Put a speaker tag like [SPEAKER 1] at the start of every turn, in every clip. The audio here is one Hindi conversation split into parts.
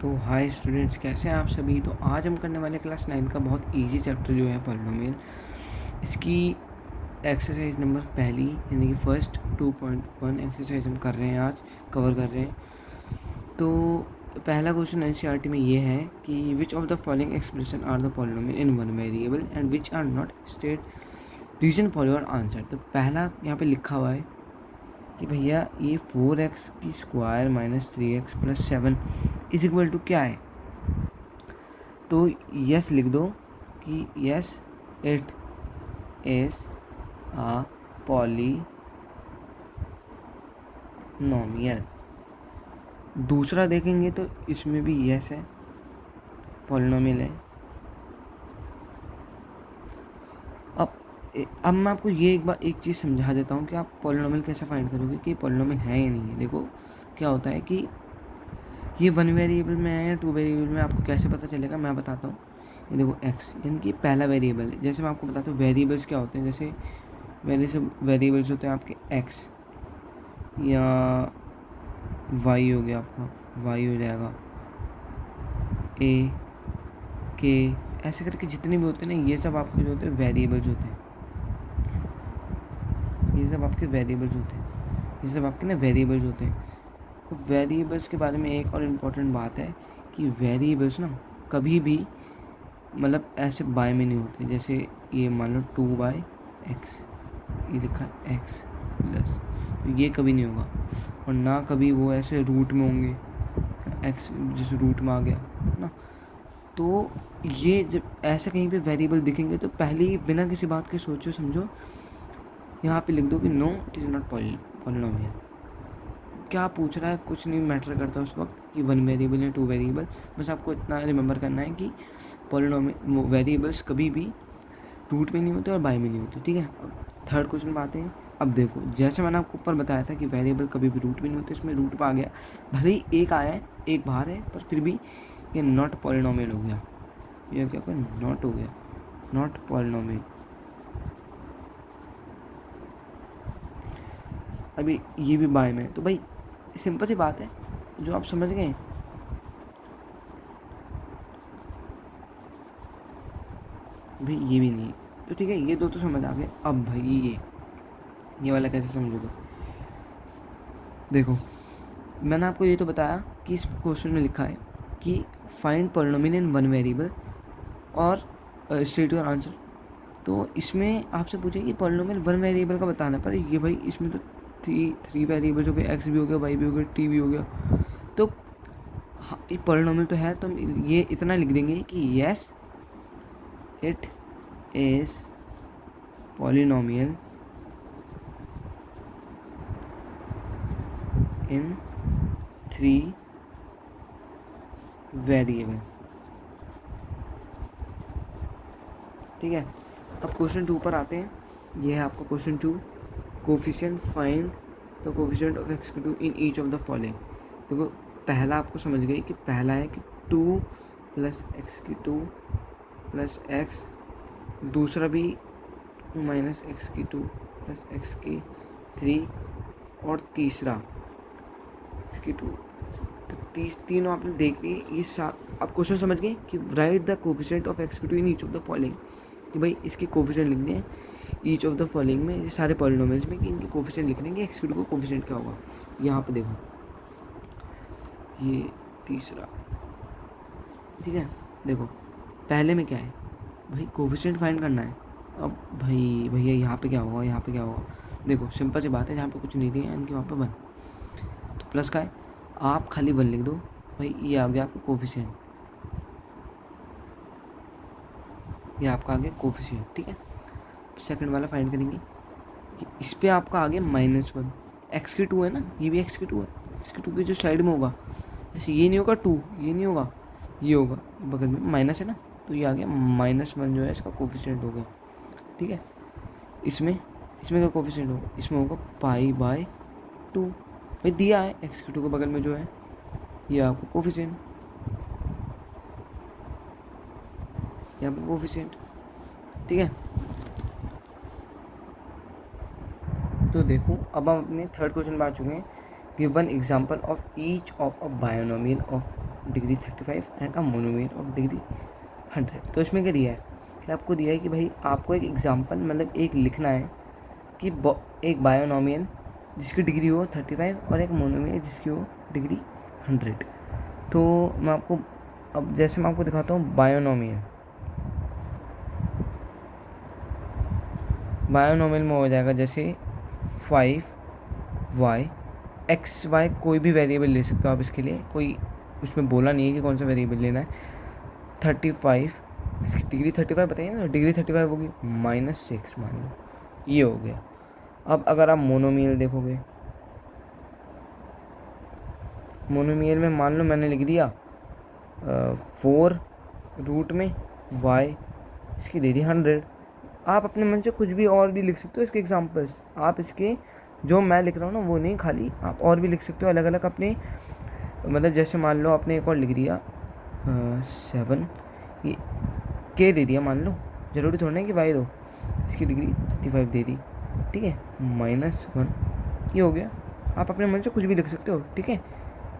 [SPEAKER 1] तो हाय स्टूडेंट्स, कैसे हैं आप सभी। तो आज हम करने वाले क्लास 9 का बहुत इजी चैप्टर जो है पॉलिनोमियल, इसकी एक्सरसाइज नंबर पहली यानी कि फर्स्ट 2.1 एक्सरसाइज हम कर रहे हैं, आज कवर कर रहे हैं। तो पहला क्वेश्चन एनसीईआरटी में ये है कि which of the following expression are the polynomial in one variable and which are not state reason for your answer. तो पहला यहाँ पे लिखा हुआ है कि भैया ये 4x की square minus 3x plus 7 is equal to क्या है। तो यस लिख दो कि yes it is a polynomial. दूसरा देखेंगे तो इसमें भी यस है, पॉलिनोमियल है। अब मैं आपको ये एक चीज़ समझा देता हूँ कि आप पॉलिनोमियल कैसे फाइंड करोगे कि पॉलिनोमियल है या नहीं है। देखो क्या होता है कि ये वन वेरिएबल में है या टू वेरिएबल में, आपको कैसे पता चलेगा मैं बताता हूँ। ये देखो एक्स यानी कि पहला वेरिएबल है। जैसे मैं आपको बताता हूँ वेरिएबल्स क्या होते हैं। जैसे वेरिएबल्स होते हैं आपके एक्स या वाई हो गया, आपका वाई हो जाएगा, ए के, ऐसे करके जितने भी होते हैं ना, ये सब आपके जो होते हैं वेरिएबल्स होते हैं। ये सब आपके वेरिएबल्स होते हैं, ये सब आपके ना वेरिएबल्स होते हैं। तो वेरिएबल्स के बारे में एक और इम्पॉर्टेंट बात है कि वेरिएबल्स ना कभी भी मतलब ऐसे बाय में नहीं होते। जैसे ये मान लो 2/x, ये लिखा है x प्लस, तो ये कभी नहीं होगा। और ना कभी वो ऐसे रूट में होंगे, x जिस रूट में आ गया ना। तो ये जब ऐसे कहीं पे वेरिएबल दिखेंगे तो पहले ही बिना किसी बात के सोचो समझो यहाँ पे लिख दो कि no it is not polynomial. क्या पूछ रहा है कुछ नहीं मैटर करता उस वक्त कि वन वेरिएबल या टू वेरिएबल। बस आपको इतना रिमेंबर करना है कि पॉलिनोमियल वेरिएबल्स कभी भी रूट में नहीं होते और बाय में नहीं होते। ठीक है, अब थर्ड क्वेश्चन पे आते हैं। अब देखो जैसे मैंने आपको ऊपर बताया था कि वेरिएबल कभी भी रूट में नहीं होते, इसमें रूट पे आ गया, भले ही एक आया है एक बाहर है, पर फिर भी ये नॉट पॉलिनोमियल हो गया। ये क्या कोई नॉट हो गया, नॉट पॉलिनोमियल। अभी ये भी बाय में, तो भाई सिंपल सी बात है जो आप समझ गए। भाई ये भी नहीं, तो ठीक है, ये दो तो समझ आ गए। अब भाई ये वाला कैसे समझोगे। देखो मैंने आपको ये तो बताया कि इस क्वेश्चन में लिखा है कि find polynomial in one variable और स्टेट योर आंसर। तो इसमें आपसे पूछे कि पॉलिनोमियल वन वेरिएबल का बताना, पर ये भाई इसमें तो थ्री वेरिएबल्स हो गए, एक्स भी हो गया, वाई भी हो गया, टी भी हो गया। तो हाँ, ये पॉलिनोमियल तो है, तो हम ये इतना लिख देंगे कि yes it is polynomial in 3 variable. ठीक है, अब क्वेश्चन 2 पर आते हैं। ये है आपका question 2, coefficient find the coefficient of x2 in each of the following. देखो पहला आपको समझ गई कि पहला है कि 2 प्लस x2 प्लस x, दूसरा भी माइनस x2 प्लस x3, और तीसरा x2। तो तीनों आपने देख ली। ये आप क्वेश्चन समझ गए कि write the coefficient of x2 in each of the following, कि भाई इसके कोफिशिएंट लिखने हैं ईच ऑफ द फॉलोइंग में, ये सारे पॉलिनोमियल्स में, कि इनके कोफिशिएंट लिखने के x2 को कोफिशिएंट क्या होगा। यहाँ पे देखो ये तीसरा, ठीक है। देखो पहले में क्या है भाई, कोफिशिएंट फाइंड करना है। अब भाई भैया यहाँ पे क्या होगा, यहाँ पे क्या होगा। देखो सिंपल सी बात है, जहाँ पे कुछ नहीं दिया इनके वहाँ पे 1, तो प्लस का है, आप खाली 1 लिख दो भाई। ये आ गया आपका कोफिशिएंट, ये आपका आ गया कोफिशिएंट। ठीक है, सेकंड वाला फाइंड करेंगे, इस पे आपका आ गया -1, x2 है ना, ये भी x2 है, x2 की जो साइड में होगा, जैसे ये नहीं होगा 2, ये नहीं होगा, ये होगा बगल में माइनस है ना, तो ये आ गया -1 जो है इसका कोफिशिएंट हो गया। ठीक है, इसमें क्या कोफिशिएंट होगा, इसमें होगा π/2। भाई दिया है x2 के बगल में जो है ये आपको कोफिशिएंट, ये आपका कोफिशिएंट। ठीक है, तो देखो अब हम अपने थर्ड क्वेश्चन में आ चुके हैं। Give one example of each of a binomial of degree 35 and a monomial of degree 100। तो इसमें क्या दिया है कि आपको दिया है कि भाई आपको एक एग्जांपल मतलब एक लिखना है कि एक बायोनोमियल जिसकी डिग्री हो 35 और एक मोनोमियल जिसकी हो डिग्री 100। तो मैं आपको अब जैसे मैं आपको दिखाता हूँ बायोनोमियल में हो जाएगा जैसे 5y x y, कोई भी वेरिएबल ले सकते हो आप इसके लिए, कोई उसमें बोला नहीं है कि कौन सा वेरिएबल लेना है। 35, इसकी डिग्री 35 बताइए ना, डिग्री 35 होगी -6 मान लो, ये हो गया। अब अगर आप मोनोमियल देखोगे, मोनोमियल में मान लो मैंने लिख दिया 4 रूट में y, इसकी दे दी 100। आप अपने मन से कुछ भी और भी लिख सकते हो इसके एग्जांपल्स, आप इसके जो मैं लिख रहा हूँ ना वो नहीं, खाली आप और भी लिख सकते हो अलग अलग अपने, मतलब जैसे मान लो आपने एक और लिख दिया 7, ये के दे दिया मान लो, ज़रूरी थोड़ा ना कि y दो, इसकी डिग्री 35 दे दी, ठीक है, -1, ये हो गया। आप अपने मन से कुछ भी लिख सकते हो, ठीक है,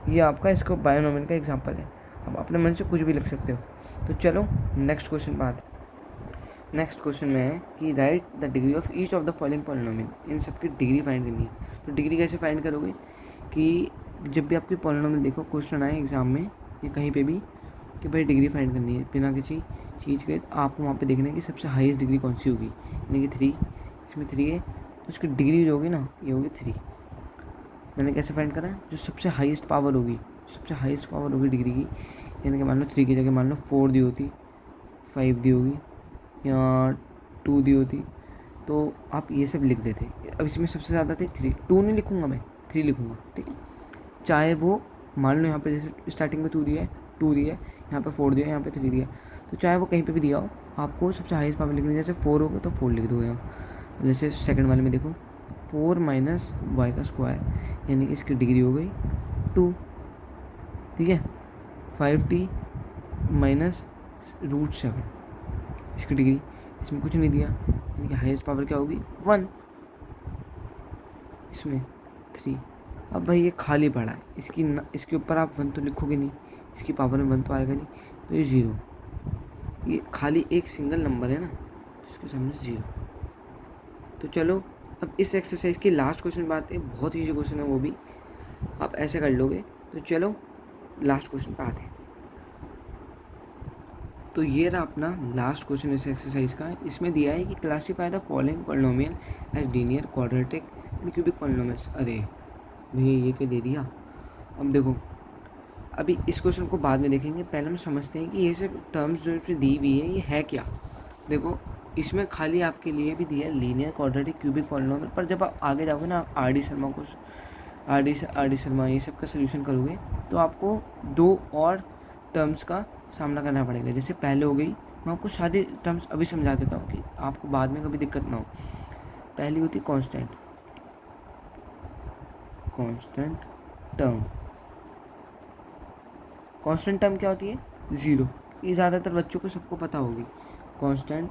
[SPEAKER 1] ये आपका इसको बायोनोमियल का एग्जांपल है, आप अपने मन से कुछ भी लिख सकते हो। तो चलो नेक्स्ट क्वेश्चन बात, नेक्स्ट क्वेश्चन में है कि write the degree of each of the following polynomial, इन सब की डिग्री फाइंड करनी है। तो डिग्री कैसे फाइंड करोगे कि जब भी आपकी पॉलिनोमियल देखो क्वेश्चन आए एग्जाम में या कहीं पे भी कि भाई डिग्री फाइंड करनी है बिना किसी चीज़ के, आपको वहाँ पे देखना है कि सबसे हाईएस्ट डिग्री कौन सी होगी, यानी कि 3, इसमें 3 है तो उसकी डिग्री जो होगी ना ये होगी 3। मैंने कैसे फाइंड करा, जो सबसे हाईएस्ट पावर होगी, सबसे हाईएस्ट पावर होगी डिग्री की, यानी कि मान लो 3 की जगह मान लो 4 दी होती, 5 दी होगी या 2 दी होती, तो आप ये सब लिख देते। अब इसमें सबसे ज़्यादा थे 3, 2 नहीं लिखूँगा मैं, 3 लिखूँगा, ठीक है, चाहे वो मान लो यहाँ पे जैसे स्टार्टिंग में 2 दिया है, 2 दिया है, यहाँ पे 4 दिया है, यहाँ पे 3 दिया है, तो चाहे वो कहीं पे भी दिया हो आपको सबसे हाईएस्ट पावर लिखनी है। जैसे 4 होगा तो 4 लिख दो यहाँ। जैसे सेकंड वाले में देखो 4 माइनस वाई का स्क्वायर, यानी कि इसकी डिग्री हो गई 2, ठीक है। 5t माइनस √7, इसकी डिग्री, इसमें कुछ नहीं दिया, यानी कि हाईएस्ट पावर क्या होगी 1, इसमें 3। अब भाई ये खाली पड़ा है, इसके ऊपर आप 1 तो लिखोगे नहीं, इसकी पावर में 1 तो आएगा नहीं, तो ये 0, ये खाली एक सिंगल नंबर है ना, इसके सामने 0। तो चलो अब इस एक्सरसाइज की लास्ट क्वेश्चन पे आते हैं, बहुत ईजी क्वेश्चन है वो भी, आप ऐसे कर लोगे। तो चलो लास्ट क्वेश्चन पे आते हैं। तो ये रहा अपना लास्ट क्वेश्चन इस एक्सरसाइज का। इसमें दिया है कि classify the following polynomial as linear, quadratic and cubic polynomials. अरे भैया ये क्या दे दिया। अब देखो, अभी इस क्वेश्चन को बाद में देखेंगे, पहले हम समझते हैं कि ये सब टर्म्स जो इसमें दी हुई है ये है क्या। देखो इसमें खाली आपके लिए भी दिया है लीनियर, क्वाड्रेटिक, क्यूबिक पॉलिनोमियल, पर जब आप आगे जाओगे ना आर डी शर्मा ये सब का सोल्यूशन करोगे तो आपको 2 और टर्म्स का सामना करना पड़ेगा। जैसे पहले हो गई, मैं आपको सारी टर्म्स अभी समझा देता हूँ कि आपको बाद में कभी दिक्कत ना हो। पहली होती कांस्टेंट टर्म। कांस्टेंट टर्म क्या होती है, 0, ये ज़्यादातर बच्चों को सबको पता होगी। कांस्टेंट,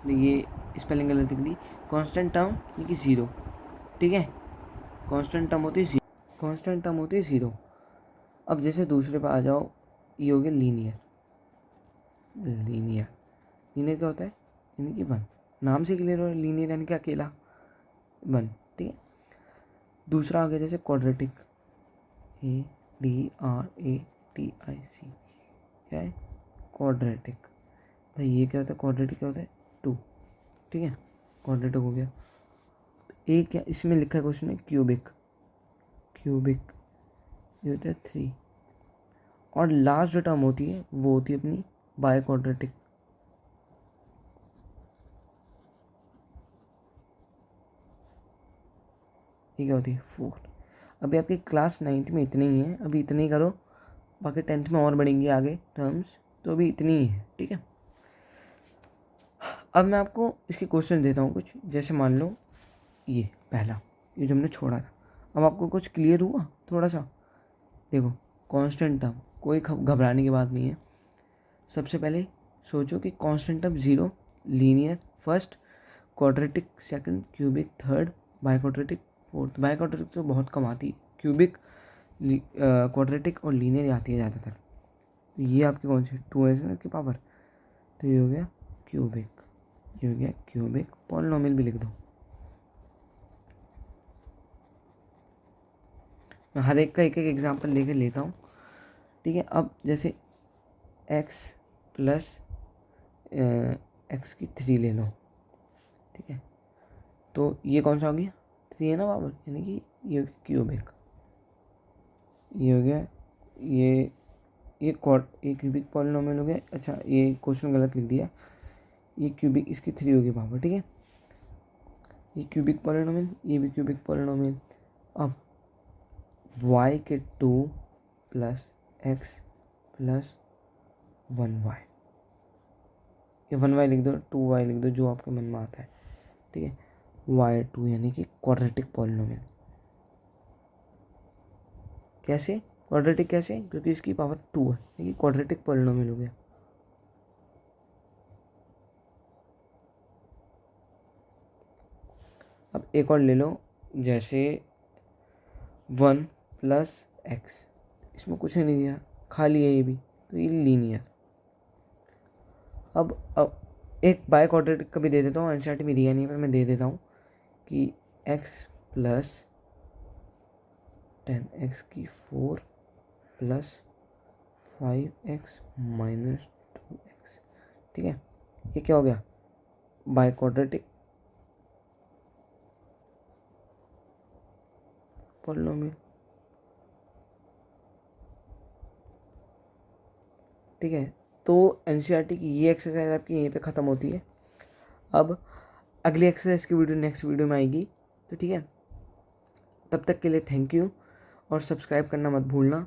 [SPEAKER 1] ये स्पेलिंग गलत लिख दी, कांस्टेंट टर्म यानी कि 0, ठीक है, कांस्टेंट टर्म होती है 0। अब जैसे दूसरे पे आ जाओ, ये हो गया लीनियर क्या होता है, यानी कि 1, नाम से क्लियर हो, लीनियर यानी कि अकेला 1, ठीक है। दूसरा आ गया जैसे क्वाड्रेटिक, ADRATIC, क्या है क्वाड्रेटिक। भाई ये क्या होता है, क्वाड्रेटिक क्या होता है 2, ठीक है, क्वाड्रेटिक हो गया। एक क्या इसमें लिखा है क्वेश्चन में, क्यूबिक ये होता है 3। और लास्ट जो टर्म होती है वो होती है अपनी बाय क्वाड्रेटिक, ये क्या होती है 4। अभी आपकी क्लास 9th में इतने ही हैं, अभी इतने ही करो, बाकी 10th में और बढ़ेंगी आगे टर्म्स, तो अभी इतनी ही है, ठीक है। अब मैं आपको इसके क्वेश्चन देता हूँ कुछ, जैसे मान लो ये पहला, ये जो हमने छोड़ा था, अब आपको कुछ क्लियर हुआ थोड़ा सा। देखो कांस्टेंट टर्म, कोई घबराने की बात नहीं है। सबसे पहले सोचो कि constant term 0, linear first, quadratic second, cubic third, by quadratic fourth. By quadratic तो बहुत कम आती है, क्यूबिक क्वाड्रेटिक और लीनियर आती है ज़्यादातर। तो ये आपकी कौन सी 2 की पावर, तो ये हो गया क्यूबिक, ये हो गया क्यूबिक पॉलिनॉमियल भी लिख दो। मैं हर एक का एक एक एग्जांपल लेके लेता हूँ, ठीक है। अब जैसे x प्लस एक्स की 3 ले लो, ठीक है। तो ये कौन सा हो गया 3 है ना पावर, यानी कि ये हो गया क्यूबिक, ये हो गया ये क्यूबिक पॉलिनॉमियल हो गया। अच्छा ये क्वेश्चन गलत लिख दिया, ये क्यूबिक इसकी 3 होगी पावर, ठीक है। ये क्यूबिक पॉलिनॉमियल, ये भी क्यूबिक पॉलिनॉमियल। अब y के 2 प्लस एक्स प्लस 1y, ये 1y लिख दो, 2y लिख दो, जो आपके मन में आता है, ठीक है। y2 यानी कि क्वाड्रेटिक पॉलिनॉमियल। कैसे क्वाड्रेटिक, कैसे, क्योंकि इसकी पावर 2 है, यानी कि क्वाड्रेटिक पॉलिनॉमियल हो गया। अब एक और ले लो, जैसे 1 प्लस एक्स, इसमें कुछ नहीं दिया, खाली है ये भी, तो ये लीनियर। अब एक बाय क्वाड्रेटिक का भी दे देता हूँ, एनसीईआरटी में दिया नहीं है पर मैं दे देता हूँ कि x प्लस 10x की 4 प्लस 5x माइनस 2x, ठीक है। ये क्या हो गया बाय क्वाड्रेटिक पॉलिनॉमियल, ठीक है। तो एनसीईआरटी की ये एक्सरसाइज आपकी यहीं पे ख़त्म होती है। अब अगली एक्सरसाइज की वीडियो नेक्स्ट वीडियो में आएगी, तो ठीक है। तब तक के लिए थैंक यू, और सब्सक्राइब करना मत भूलना।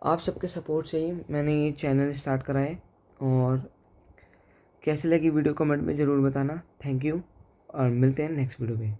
[SPEAKER 1] आप सबके सपोर्ट से ही मैंने ये चैनल स्टार्ट करा है, और कैसी लगी वीडियो कमेंट में ज़रूर बताना। थैंक यू, और मिलते हैं नेक्स्ट वीडियो में।